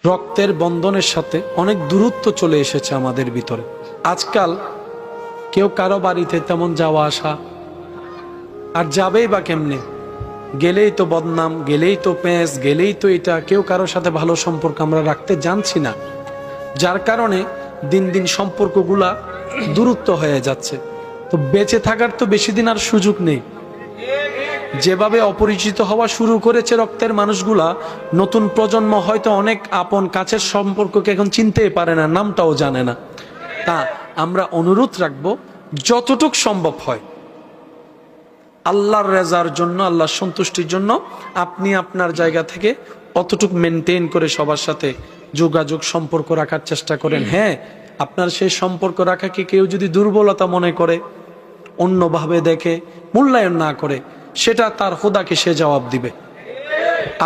রক্তের বন্ধনের সাথে অনেক দূরত্ব চলে এসেছে আমাদের ভিতরে। আজকাল কেউ কারো বাড়িতে তেমন যাওয়া আসা, আর যাবেই বা কেমনে? গেলেই তো বদনাম, গেলেই তো পেঁচ, গেলেই তো এটা, কেউ কারোর সাথে ভালো সম্পর্ক আমরা রাখতে জানছি না, যার কারণে দিন দিন সম্পর্কগুলা দূরত্ব হয়ে যাচ্ছে। তো বেঁচে থাকার তো বেশি দিন আর সুযোগ নেই। যেভাবে অপরিচিত হওয়া শুরু করেছে রক্তের মানুষগুলা, নতুন প্রজন্ম হয়তো অনেক আপন কাছের সম্পর্ককে এখন চিনতেই পারে না, নামটাও জানে না। তা আমরা অনুরোধ রাখবো, যতটুক সম্ভব হয় আল্লাহর রেজার জন্য, আল্লাহর সন্তুষ্টির জন্য আপনি আপনার জায়গা থেকে অতটুক মেনটেন করে সবার সাথে যোগাযোগ সম্পর্ক রাখার চেষ্টা করেন। হ্যাঁ, আপনার সেই সম্পর্ক রাখাকে কেউ যদি দুর্বলতা মনে করে, অন্যভাবে দেখে, মূল্যায়ন না করে, সেটা তার খোদাকে সে জবাব দিবে।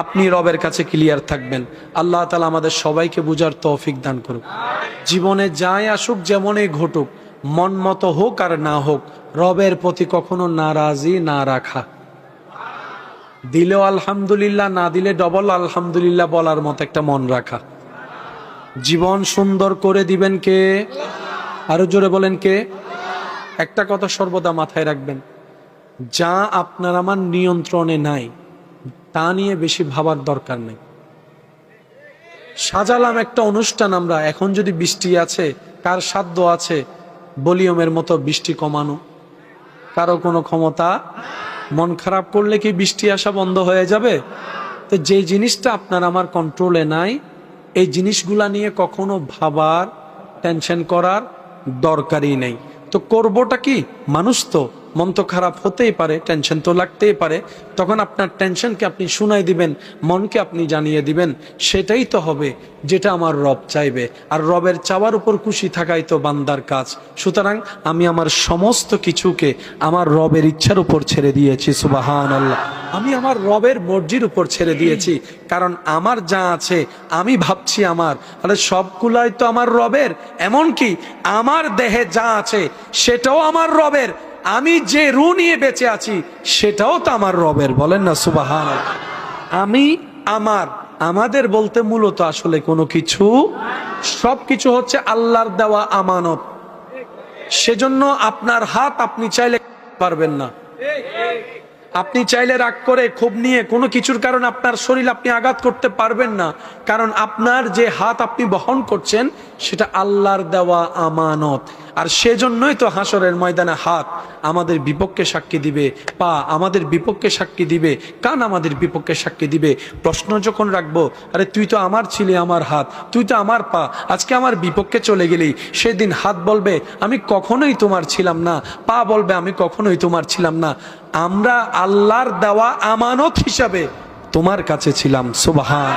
আপনি রবের কাছে ক্লিয়ার থাকবেন। আল্লাহ তাআলা আমাদের সবাইকে বুঝার তৌফিক দান করুক। জীবনে যাই আসুক, যেমনই ঘটুক, মন মতো হোক আর না হোক, রবের প্রতি কখনো নারাজি না রাখা। দিলেও আলহামদুলিল্লাহ, না দিলে ডবল আলহামদুলিল্লাহ বলার মতো একটা মন রাখা। জীবন সুন্দর করে দিবেন কে? আরো জোরে বলেন কে? একটা কথা সর্বদা মাথায় রাখবেন, যা আপনার আমার নিয়ন্ত্রণে নাই তা নিয়ে বেশি ভাবার দরকার নেই। সাজালাম একটা অনুষ্ঠান আমরা, এখন যদি বৃষ্টি আছে, কার সাধ্য আছে ভলিউমের মতো বৃষ্টি কমানো? কারো কোনো ক্ষমতা? মন খারাপ করলে কি বৃষ্টি আসা বন্ধ হয়ে যাবে? তো যে জিনিসটা আপনার আমার কন্ট্রোলে নাই, এই জিনিসগুলা নিয়ে কখনো ভাবার, টেনশন করার দরকারই নেই। তো করবোটা কি? মানুষ তো, মন তো খারাপ হতেই পারে, টেনশন তো লাগতেই পারে। তখন আপনার টেনশনকে আপনি শুনাই দিবেন, মনকে আপনি জানিয়ে দিবেন, সেটাই তো হবে যেটা আমার রব চাইবে। আর রবের চাওয়ার উপর খুশি থাকাই তো বান্দার কাজ। সুতরাং আমি আমার সমস্ত কিছুকে আমার রবের ইচ্ছার উপর ছেড়ে দিয়েছি। সুবহানাল্লাহ। আমি আমার রবের মর্জির উপর ছেড়ে দিয়েছি, কারণ আমার যা আছে আমি ভাবছি আমার, তাহলে সবগুলাই তো আমার রবের। এমনকি আমার দেহে যা আছে সেটাও আমার রবের। আমি যে রু নিয়ে বেঁচে আছি সেটাও তো আমার রবের। বলেন না সুবহানাল্লাহ। আমি, আমার, আমাদের বলতে মূলত আসলে কোনো কিছু, সবকিছু হচ্ছে আল্লাহর দেওয়া আমানত। সেজন্য আপনার হাত আপনি চাইলে পারবেন না। আপনি চাইলে রাগ করে, ক্ষোভ নিয়ে কোনো কিছুর কারণে আপনার শরীর আপনি আঘাত করতে পারবেন না, কারণ আপনার যে হাত আপনি বহন করছেন সেটা আল্লাহর দেওয়া আমানত। আর সেজন্যই তো হাসরের ময়দানে হাত আমাদের বিপক্ষে সাক্ষী দিবে, পা আমাদের বিপক্ষে সাক্ষী দিবে, কান আমাদের বিপক্ষে সাক্ষী দিবে। প্রশ্ন যখন রাখবো, আরে তুই তো আমার ছিলি, আমার হাত, তুই তো আমার পা, আজকে আমার বিপক্ষে চলে গেলি, সেদিন হাত বলবে আমি কখনোই তোমার ছিলাম না, পা বলবে আমি কখনোই তোমার ছিলাম না। আমরা আল্লাহর দেওয়া আমানত হিসাবে তোমার কাছে ছিলাম। সুবহান।